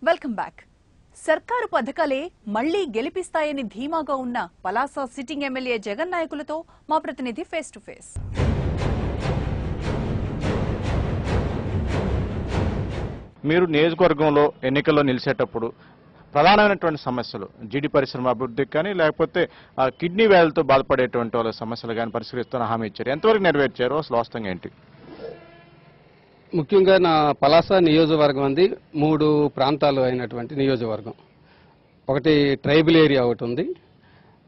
Welcome back. సర్కారు పథకాలే మళ్లీ గెలిపిస్తాయని ధీమాగా ఉన్న పలాస సిట్టింగ్ ఎమ్మెల్యే జగన్ నాయకులతో మా ప్రతినిధి ఫేస్ టు ఫేస్. మీరు నియోజకవర్గంలో ఎన్నికల్లో నిలిచేటప్పుడు ప్రధానమైనటువంటి సమస్యలు జీడి పరిశ్రమ అభివృద్ధికి కానీ లేకపోతే కిడ్నీ వ్యాధులతో బాధపడేటువంటి వాళ్ళ సమస్యలు కానీ పరిష్కరిస్తున్న హామీ ఇచ్చారు. ఎంతవరకు నెరవేర్చారు? అసలు వాస్తవంగా ఏంటి? ముఖ్యంగా నా పలాస నియోజకవర్గం అంది 3 ప్రాంతాలు అయినటువంటి నియోజకవర్గం. ఒకటి ట్రైబల్ ఏరియా ఒకటి ఉంది,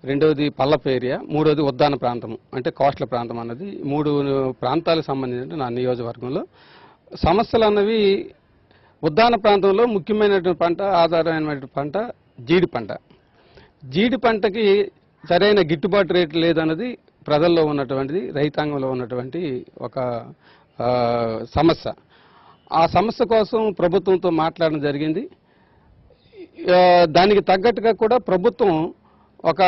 రెండవది పల్లపు ఏరియా, మూడవది ఉద్దాన ప్రాంతం అంటే కోస్టల్ ప్రాంతం అన్నది 3 ప్రాంతాలకు సంబంధించిన నా నియోజకవర్గంలో సమస్యలు అన్నవి. ఉద్దాన ప్రాంతంలో ముఖ్యమైనటువంటి పంట, ఆధారమైనటువంటి పంట జీడి పంట. జీడి పంటకి సరైన గిట్టుబాటు రేటు లేదన్నది ప్రజల్లో ఉన్నటువంటిది, రైతాంగంలో ఉన్నటువంటి ఒక సమస్య. ఆ సమస్య కోసం ప్రభుత్వంతో మాట్లాడడం జరిగింది. దానికి తగ్గట్టుగా కూడా ప్రభుత్వం ఒక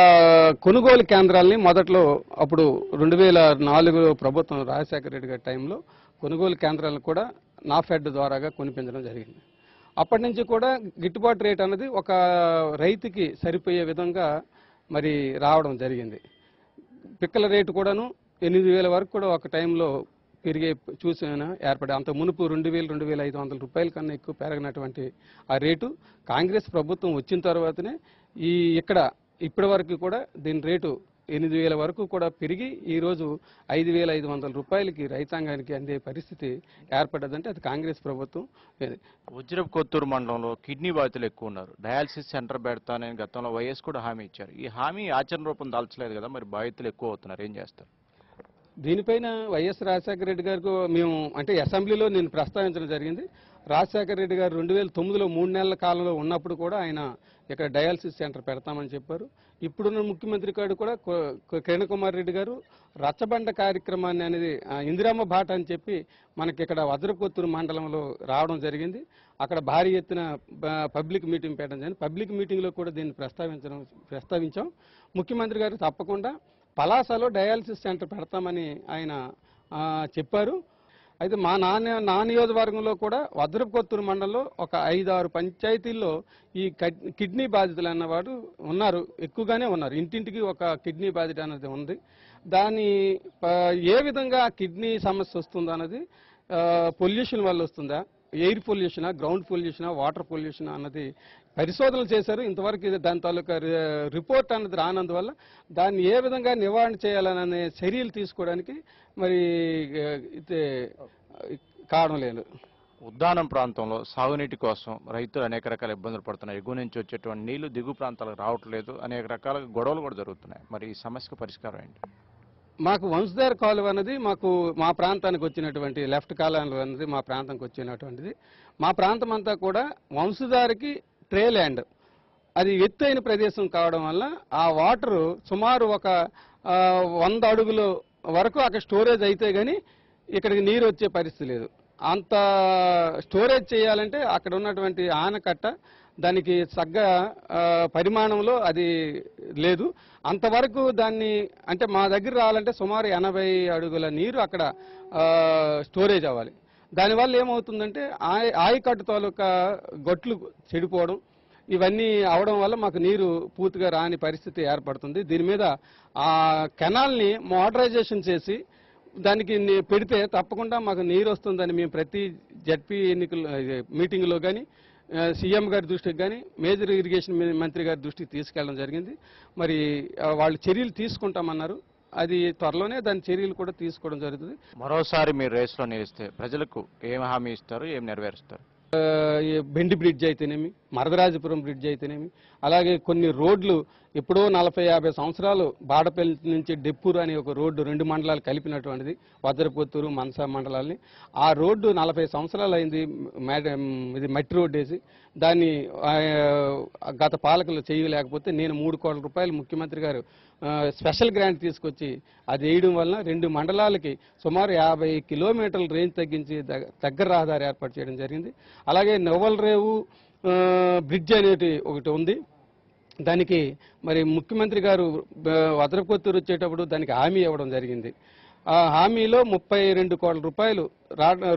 కొనుగోలు కేంద్రాలని మొదట్లో అప్పుడు 2004 ప్రభుత్వం రాజశేఖర రెడ్డి గారి టైంలో కొనుగోలు కేంద్రాలను కూడా నాఫెడ్ ద్వారాగా కొనిపించడం జరిగింది. అప్పటి నుంచి కూడా గిట్టుబాటు రేట్ అనేది ఒక రైతుకి సరిపోయే విధంగా మరి రావడం జరిగింది. పిక్కల రేటు కూడాను 8,000 వరకు కూడా ఒక టైంలో పెరిగే చూసిన ఏర్పడి, అంత మునుపు 2,000-2,500 రూపాయల కన్నా ఎక్కువ పెరగనటువంటి ఆ రేటు కాంగ్రెస్ ప్రభుత్వం వచ్చిన తర్వాతనే ఇప్పటి వరకు కూడా దీని రేటు 8,000 వరకు కూడా పెరిగి ఈరోజు 5,500 రూపాయలకి రైతాంగానికి అందే పరిస్థితి ఏర్పడ్డదంటే అది కాంగ్రెస్ ప్రభుత్వం. వజ్రపు కొత్తూరు మండలంలో కిడ్నీ బాధితులు ఎక్కువ ఉన్నారు. డయాలసిస్ సెంటర్ పెడతానని గతంలో వైఎస్ కూడా హామీ ఇచ్చారు. ఈ హామీ ఆచరణ రూపం దాల్చలేదు కదా, మరి బాధితులు ఎక్కువ అవుతున్నారు, ఏం చేస్తారు? దీనిపైన వైఎస్ రాజశేఖర రెడ్డి గారికి మేము అంటే అసెంబ్లీలో నేను ప్రస్తావించడం జరిగింది. రాజశేఖర రెడ్డి గారు 2009లో 3 నెలల కాలంలో ఉన్నప్పుడు కూడా ఆయన ఇక్కడ డయాలసిస్ సెంటర్ పెడతామని చెప్పారు. ఇప్పుడున్న ముఖ్యమంత్రి గారు కూడా కిరణ్ కుమార్ రెడ్డి గారు రచ్చబండ కార్యక్రమాన్ని అనేది ఇందిరమ్మ బాట అని చెప్పి మనకి ఇక్కడ వజ్రకొత్తూరు మండలంలో రావడం జరిగింది. అక్కడ భారీ ఎత్తున పబ్లిక్ మీటింగ్ పెట్టడం జరిగింది. పబ్లిక్ మీటింగ్లో కూడా దీన్ని ప్రస్తావించాం. ముఖ్యమంత్రి గారు తప్పకుండా పలాసలో డయాలసిస్ సెంటర్ పెడతామని ఆయన చెప్పారు. అయితే నా నియోజకవర్గంలో కూడా వజ్రకొత్తూరు మండలంలో ఒక 5-6 పంచాయతీల్లో ఈ కిడ్నీ బాధితులు అన్నవాడు ఉన్నారు, ఎక్కువగానే ఉన్నారు. ఇంటింటికి ఒక కిడ్నీ బాధిత అనేది ఉంది. దాని ఏ విధంగా కిడ్నీ సమస్య వస్తుందా అన్నది పొల్యూషన్ వల్ల వస్తుందా, ఎయిర్ పొల్యూషనా, గ్రౌండ్ పొల్యూషనా, వాటర్ పొల్యూషనా అన్నది పరిశోధనలు చేశారు. ఇంతవరకు దాని తాలూకా రిపోర్ట్ అన్నది రానందువల్ల దాన్ని ఏ విధంగా నివారణ చేయాలనే చర్యలు తీసుకోవడానికి మరి కావడం లేదు. ఉద్దానం ప్రాంతంలో సాగునీటి కోసం రైతులు అనేక రకాల ఇబ్బందులు పడుతున్నారు. ఎగువ నుంచి వచ్చేటువంటి నీళ్లు దిగు ప్రాంతాలకు రావట్లేదు, అనేక రకాల గొడవలు కూడా జరుగుతున్నాయి. మరి ఈ సమస్యకు పరిష్కారం ఏంటి? మాకు వంశధార కాలువ అనేది మా ప్రాంతానికి వచ్చినటువంటి లెఫ్ట్ కాలువ అనేది మా ప్రాంతానికి వచ్చినటువంటిది. మా ప్రాంతం అంతా కూడా వంశధారకి ట్రే ల్యాండ్, అది ఎత్తైన ప్రదేశం కావడం వల్ల ఆ వాటరు సుమారు ఒక 100 అడుగుల వరకు అక్కడ స్టోరేజ్ అయితే కానీ ఇక్కడికి నీరు వచ్చే పరిస్థితి లేదు. అంత స్టోరేజ్ చేయాలంటే అక్కడ ఉన్నటువంటి ఆనకట్ట దానికి తగ్గ పరిమాణంలో అది లేదు. అంతవరకు దాన్ని అంటే మా దగ్గర రావాలంటే సుమారు 80 అడుగుల నీరు అక్కడ స్టోరేజ్ అవ్వాలి. దానివల్ల ఏమవుతుందంటే ఆయకట్టు తాలూకా గొట్లు చెడిపోవడం, ఇవన్నీ అవడం వల్ల మాకు నీరు పూర్తిగా రాని పరిస్థితి ఏర్పడుతుంది. దీని మీద ఆ కెనాల్ని మోడరైజేషన్ చేసి దానికి పెడితే తప్పకుండా మాకు నీరు వస్తుందని మేము ప్రతి జడ్పీ మీటింగ్లో కానీ సీఎం గారి దృష్టికి కానీ మేజర్ ఇరిగేషన్ మంత్రి గారి దృష్టికి తీసుకెళ్లడం జరిగింది. మరి వాళ్ళు చర్యలు తీసుకుంటామన్నారు. అది త్వరలోనే దాని చర్యలు కూడా తీసుకోవడం జరుగుతుంది. మరోసారి మీరు రేస్లో నిలిస్తే ప్రజలకు ఏం హామీ ఇస్తారు, ఏం నెరవేరుస్తారు? బెండి బ్రిడ్జ్ అయితేనేమి, మరదరాజపురం బ్రిడ్జ్ అయితేనేమి, అలాగే కొన్ని రోడ్లు ఎప్పుడో 40-50 సంవత్సరాలు బాడపల్లి నుంచి డెప్పూరు అనే ఒక రోడ్డు 2 మండలాలు కలిపినటువంటిది, వజ్రకొత్తూరు మనసా మండలాల్ని. ఆ రోడ్డు 40 సంవత్సరాలు అయింది. ఇది మట్టి రోడ్డు వేసి దాన్ని గత పాలకులు చేయలేకపోతే నేను 3 కోట్ల రూపాయలు ముఖ్యమంత్రి గారు స్పెషల్ గ్రాంట్ తీసుకొచ్చి అది వేయడం వలన 2 మండలాలకి సుమారు 50 కిలోమీటర్ల రేంజ్ తగ్గించి దగ్గర రహదారి ఏర్పాటు చేయడం జరిగింది. అలాగే నవల్ రేవు బ్రిడ్జ్ అనేది ఒకటి ఉంది. దానికి మరి ముఖ్యమంత్రి గారు వజ్రకొత్తూరు వచ్చేటప్పుడు దానికి హామీ ఇవ్వడం జరిగింది. ఆ హామీలో 32 కోట్ల రూపాయలు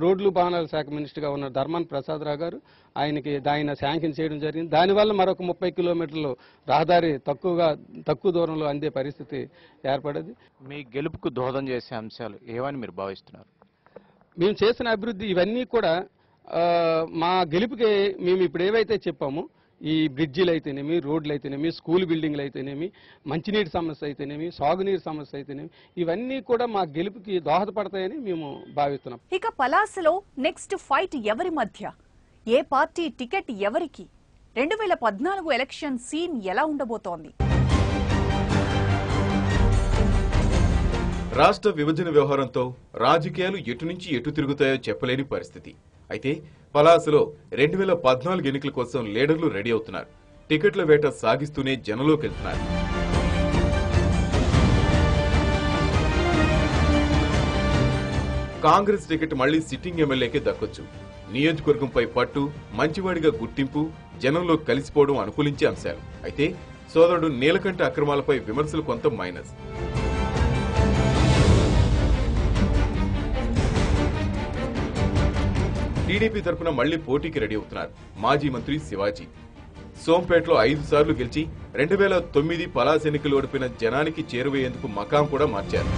రోడ్లు భవనాల శాఖ మినిస్టర్గా ఉన్న ధర్మాన ప్రసాదరావు గారు ఆయన శాంక్షన్ చేయడం జరిగింది. దానివల్ల మరొక 30 కిలోమీటర్లు రహదారి తక్కువ దూరంలో అందే పరిస్థితి ఏర్పడేది. మీ గెలుపుకు దోహదం చేసే అంశాలు ఏవని మీరు భావిస్తున్నారు? మేము చేసిన అభివృద్ధి ఇవన్నీ కూడా మా గెలుపుకి మేము ఇప్పుడు ఏవైతే చెప్పామో ఈ బ్రిడ్జిలు అయితేనేమి, రోడ్లు అయితేనేమి, స్కూల్ బిల్డింగ్లు అయితేనేమి, మంచినీటి సమస్య అయితేనేమి, సాగునీరు సమస్య అయితేనేమి, ఇవన్నీ కూడా మా గెలుపుకి దోహదపడతాయని మేము భావిస్తున్నాం. ఇక పలాసలో నెక్స్ట్ ఫైట్ ఎవరి మధ్య, ఏ పార్టీ టికెట్ ఎవరికి, 2014 ఎలక్షన్ సీన్ ఎలా ఉండబోతోంది? రాష్ట్ర విభజన వ్యవహారంతో రాజకీయాలు ఎటు నుంచి ఎటు తిరుగుతాయో చెప్పలేని పరిస్థితి. అయితే పలాసలో 2014 ఎన్నికల కోసం లీడర్లు రెడీ అవుతున్నారు. టికెట్ల వేట సాగిస్తూనే జనంలోకి వెళ్తున్నారు. కాంగ్రెస్ టికెట్ మళ్లీ సిట్టింగ్ ఎమ్మెల్యేకే దక్కొచ్చు. నియోజకవర్గంపై పట్టు, మంచివాడిగా గుర్తింపు, జనంలో కలిసిపోవడం అనుకూలించే అంశాలు. అయితే సోదరుడు నీలకంఠ అక్రమాలపై విమర్శలు కొంత మైనస్. టీడీపీ తరఫున మళ్లీ పోటీకి రెడీ అవుతున్నారు మాజీ మంత్రి శివాజీ. సోంపేటలో 5 సార్లు గెలిచి 2009 పలాస్ ఎన్నికలు ఓడిపోయిన జనానికి చేరువయ్యేందుకు మకాం కూడా మార్చారు.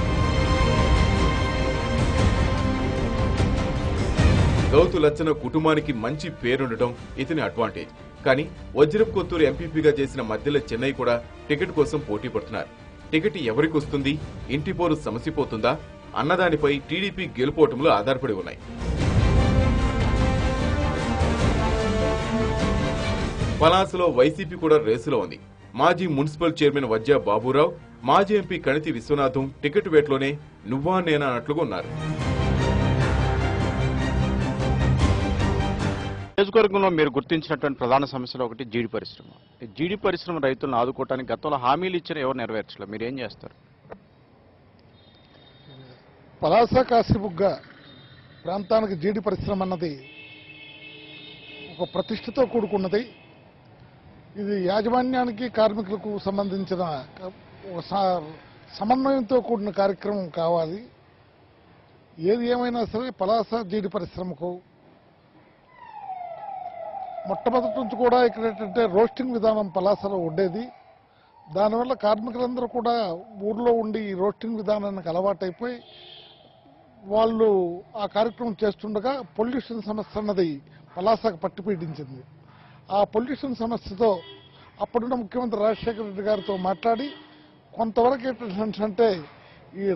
గౌతు లచ్చన కుటుంబానికి మంచి పేరుండటం ఇతని అడ్వాంటేజ్. కానీ వజ్రపు కొత్తూరు ఎంపీపీగా చేసిన మధ్యలో చెన్నై కూడా టికెట్ కోసం పోటీ పడుతున్నారు. టికెట్ ఎవరికి వస్తుంది, ఇంటి పోరు సమసిపోతుందా అన్నదానిపై టీడీపీ గెలుపోవటంలో ఆధారపడి ఉన్నాయి. పలాసలో వైసీపీ కూడా రేసులో ఉంది. మాజీ మున్సిపల్ చైర్మన్ వజ్జా బాబురావు, మాజీ ఎంపీ కణితి విశ్వనాథం టికెట్ వేటలోనే నువ్వా నేనా అన్నట్లుగా ఉన్నారు. నియోజకవర్గంలో మీరు గుర్తించినటువంటి ప్రధాన సమస్యలు ఒకటి జీడి పరిశ్రమ. ఈ జీడి పరిశ్రమ రైతులను ఆదుకోవడానికి గతంలో హామీలు ఇచ్చిన ఎవరు నెరవేర్చలేదు, మీరు ఏం చేస్తారు? పలాస కాశీబుగ్గ ప్రాంతానికి జీడి పరిశ్రమ అన్నది ఒక ప్రతిష్టతో కూడుకున్నది. ఇది యాజమాన్యానికి కార్మికులకు సంబంధించిన సమన్వయంతో కూడిన కార్యక్రమం కావాలి. ఏది ఏమైనా సరే పలాస జీడి పరిశ్రమకు మొట్టమొదటి నుంచి కూడా ఇక్కడ ఏంటంటే రోస్టింగ్ విధానం పలాసలో ఉండేది. దానివల్ల కార్మికులందరూ కూడా ఊర్లో ఉండి ఈ రోస్టింగ్ విధానానికి అలవాటైపోయి వాళ్ళు ఆ కార్యక్రమం చేస్తుండగా పొల్యూషన్ సమస్య అన్నది పలాసకు పట్టిపీడించింది. ఆ పొల్యూషన్ సమస్యతో అప్పుడున్న ముఖ్యమంత్రి రాజశేఖర రెడ్డి గారితో మాట్లాడి కొంతవరకు ఏంటంటే ఈ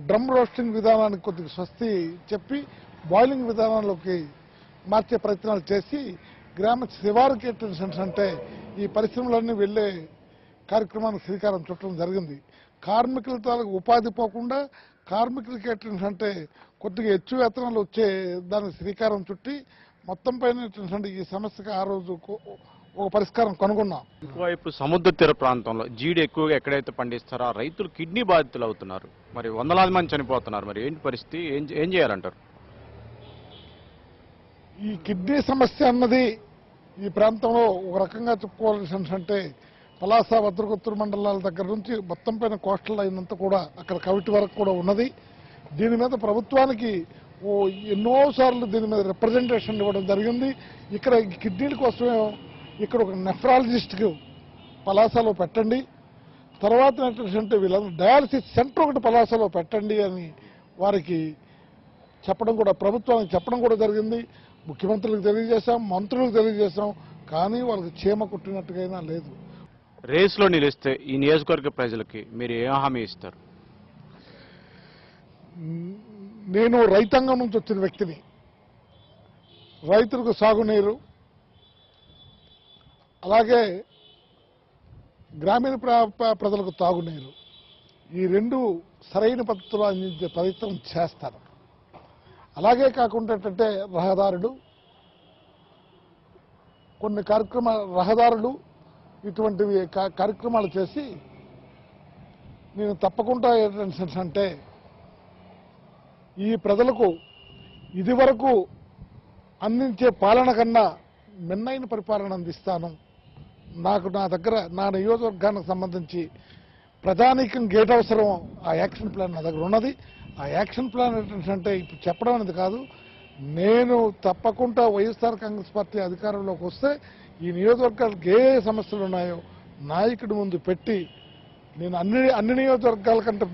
డ్రమ్ రోస్టింగ్ విధానానికి కొద్దిగా స్వస్తి చెప్పి బాయిలింగ్ విధానంలోకి మార్చే ప్రయత్నాలు చేసి గ్రామ శివారుకి ఏంటంటే ఈ పరిశ్రమలన్నీ వెళ్లే కార్యక్రమానికి శ్రీకారం చుట్టడం జరిగింది. కార్మికులతో ఉపాధి పోకుండా కార్మికులకి ఏంటంటే కొద్దిగా హెచ్చు వేతనాలు వచ్చే దానికి శ్రీకారం చుట్టి మొత్తం పైన ఈ సమస్యకు ఆ రోజు ఒక పరిష్కారం కనుగొన్నాం. ఇంకోవైపు సముద్ర తీర ప్రాంతంలో జీడి ఎక్కువగా ఎక్కడైతే పండిస్తారో ఆ రైతులు కిడ్నీ బాధితులు అవుతున్నారు. మరి వందలాది మంది చనిపోతున్నారు. మరి ఏంటి పరిస్థితి, ఏం చేయాలంటారు? ఈ కిడ్నీ సమస్య అన్నది ఈ ప్రాంతంలో ఒక రకంగా చెప్పుకోవాల్సి అంటే పలాస భద్రకొత్తూరు మండలాల దగ్గర నుంచి మొత్తం పైన కోస్టల్ అయినంత కూడా అక్కడ కవిటి వరకు కూడా ఉన్నది. దీని మీద ప్రభుత్వానికి ఎన్నోసార్లు దీని మీద రిప్రజెంటేషన్ ఇవ్వడం జరిగింది. ఇక్కడ కిడ్నీల కోసమే ఇక్కడ ఒక నెఫ్రాలజిస్ట్కి పలాసలో పెట్టండి, తర్వాత ఏంటంటే వీళ్ళందరూ డయాలసిస్ సెంటర్ ఒకటి పలాసలో పెట్టండి అని వారికి చెప్పడం కూడా ప్రభుత్వానికి చెప్పడం కూడా జరిగింది. ముఖ్యమంత్రులకు తెలియజేశాం, మంత్రులకు తెలియజేశాం, కానీ వాళ్ళకి చీమ కుట్టినట్టుగా లేదు. రేసులో నిలిస్తే ఈ నియోజకవర్గ ప్రజలకి మీరు ఏం హామీ ఇస్తారు? నేను రైతాంగం నుంచి వచ్చిన వ్యక్తిని. రైతులకు సాగునీరు, అలాగే గ్రామీణ ప్రజలకు తాగునీరు, ఈ రెండు సరైన పద్ధతిలో అందించే ప్రయత్నం చేస్తారు. అలాగే కాకుండా ఏంటంటే కొన్ని రహదారులు ఇటువంటివి కార్యక్రమాలు చేసి నేను తప్పకుండా ఏంటంటే ఈ ప్రజలకు ఇదివరకు అందించే పాలన కన్నా మెన్నైన పరిపాలన అందిస్తాను. నా దగ్గర నా నియోజకవర్గానికి సంబంధించి ప్రజానీకం గేట్ అవసరం ఆ యాక్షన్ ప్లాన్ నా దగ్గర ఉన్నది. ఆ యాక్షన్ ప్లాన్ ఏంటంటే ఇప్పుడు చెప్పడం అనేది కాదు, నేను తప్పకుండా వైఎస్ఆర్ కాంగ్రెస్ పార్టీ అధికారంలోకి వస్తే ఈ నియోజకవర్గాలకు ఏ సమస్యలు ఉన్నాయో నాయకుడి ముందు పెట్టి నేను అన్ని నియోజకవర్గాల కంటే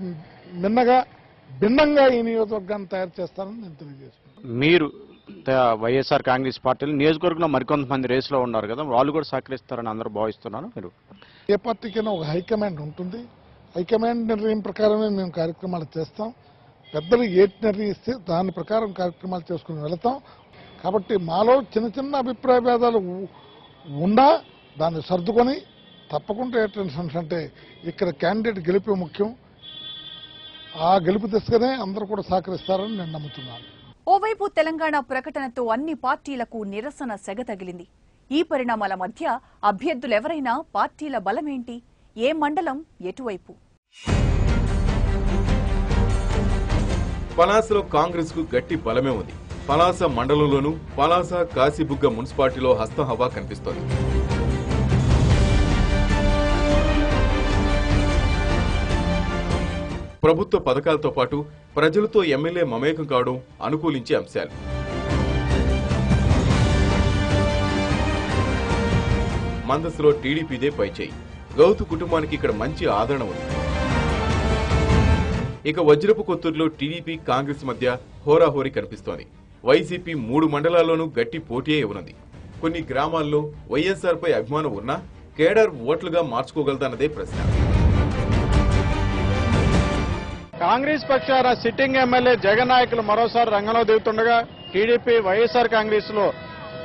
భిన్నంగా ఈ నియోజకవర్గాన్ని తయారు చేస్తానని నేను తెలియజేస్తున్నాను. మీరు వైఎస్ఆర్ కాంగ్రెస్ పార్టీలు నియోజకవర్గంలో మరికొంతమంది రేసులో ఉన్నారు కదా, వాళ్ళు కూడా సహకరిస్తారని అందరూ భావిస్తున్నాను. మీరు ఏ పార్టీకైనా ఒక హైకమాండ్ ఉంటుంది, హైకమాండ్ నిర్ణయం ప్రకారమే మేము కార్యక్రమాలు చేస్తాం. పెద్దలు ఏటి నిర్ణయిస్తే దాని ప్రకారం కార్యక్రమాలు చేసుకుని వెళతాం. కాబట్టి మాలో చిన్న చిన్న అభిప్రాయ భేదాలు ఉన్నా దాన్ని సర్దుకొని తప్పకుండా ఏంటంటే ఇక్కడ క్యాండిడేట్ గెలుపు ముఖ్యం, ఆ గెలుపు దిశగానే అందరూ కూడా సహకరిస్తారని నేను నమ్ముతున్నాను. ఓవైపు తెలంగాణ ప్రకటనతో అన్ని పార్టీలకు నిరసన సెగ తగిలింది. ఈ పరిణామాల మధ్య అభ్యర్థులెవరైనా పార్టీల బలమేంటి, ఏ మండలం ఎటువైపు? పలాసలో కాంగ్రెస్ కు గట్టి బలమే ఉంది. పలాస మండలంలోనూ పలాస కాశీబుగ్గ మున్సిపాలిటీలో హస్తం హవా కనిపిస్తోంది. ప్రభుత్వ పథకాలతో పాటు ప్రజలతో ఎమ్మెల్యే మమేకం కావడం అనుకూలించే అంశాలు. మందస్సులో టీడీపీదే పైచేయి. గౌతు కుటుంబానికి ఇక్కడ మంచి ఆదరణ ఉంది. ఇక వజ్రపు కొత్తూరులో టీడీపీ కాంగ్రెస్ మధ్య హోరాహోరీ కనిపిస్తోంది. వైసీపీ 3 మండలాల్లోనూ గట్టి పోటీయే ఉన్నది. కొన్ని గ్రామాల్లో వైఎస్ఆర్ పై అభిమానం ఉన్నా కేడర్ ఓట్లుగా మార్చుకోగలదన్నదే ప్రశ్న. కాంగ్రెస్ పక్షాన సిట్టింగ్ ఎమ్మెల్యే జగన్ నాయకులు మరోసారి రంగంలో దిగుతుండగా టీడీపీ వైఎస్ఆర్ కాంగ్రెస్ లో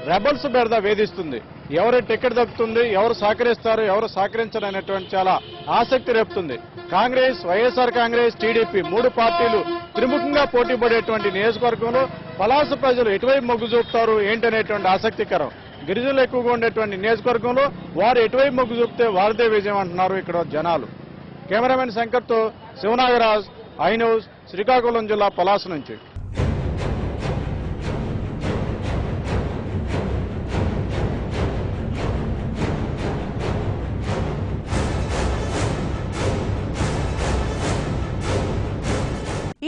రెబల్స్ బెడద వేధిస్తుంది. ఎవరు టికెట్ దక్కుతుంది, ఎవరు సహకరిస్తారు, ఎవరు సహకరించరు అనేటువంటి చాలా ఆసక్తి రేపుతుంది. కాంగ్రెస్, వైఎస్ఆర్ కాంగ్రెస్, టీడీపీ 3 పార్టీలు త్రిముఖంగా పోటీ పడేటువంటి నియోజకవర్గంలో పలాస ప్రజలు ఎటువైపు మొగ్గు చూపుతారు ఏంటనేటువంటి ఆసక్తికరం. గిరిజనులు ఎక్కువగా ఉండేటువంటి నియోజకవర్గంలో వారు ఎటువైపు మొగ్గు చూపితే వారిదే విజయం అంటున్నారు ఇక్కడ జనాలు. కెమెరామెన్ శంకర్తో శివనాగరాజ్, ఐ న్యూస్, శ్రీకాకుళం జిల్లా పలాస నుంచి.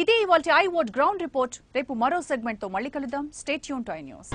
ఇదే ఇవాల్టి ఐ వోట్ గ్రౌండ్ రిపోర్ట్. రేపు మరో సెగ్మెంట్ తో మళ్ళీ కలుద్దాం. Stay tune to I news.